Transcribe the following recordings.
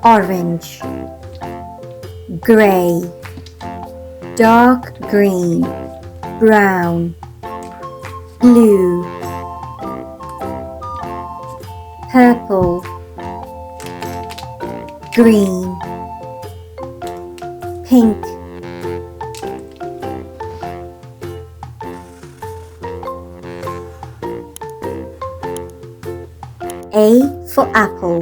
orange, grey, dark green, brown, blue, purple, green, pink, A for apple,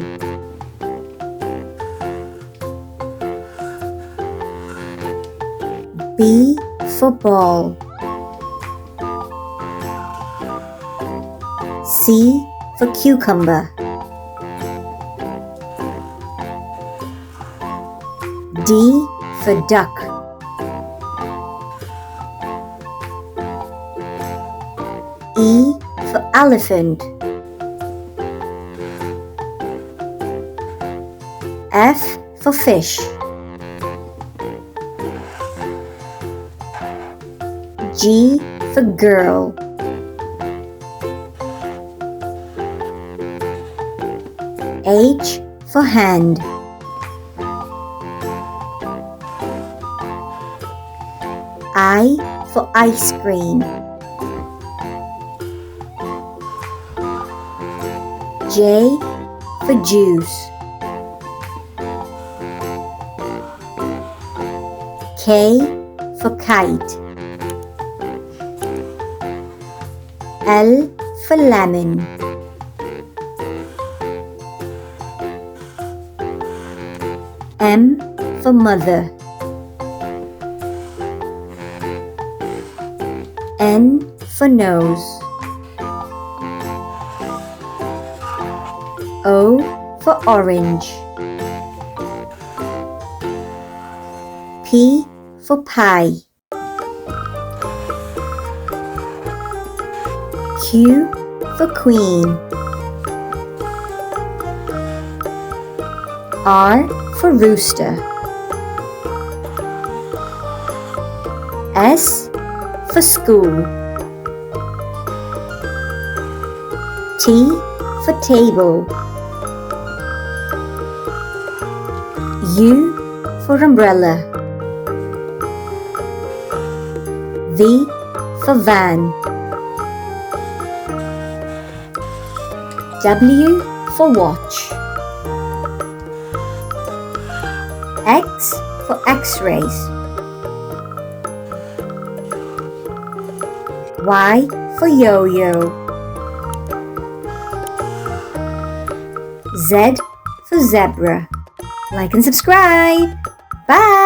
B for ball, C for cucumber, D for duck, E for elephant, F for fish, G for girl, H for hand, I for ice cream, J for juice, K for kite, L for lemon, M for mother, N for nose, O for orange, P for pie, Q for queen, R for rooster, S for school, T for table, U for umbrella, V for van, W for watch, X for x-rays, Y for yo-yo, Z for zebra. Like and subscribe. Bye!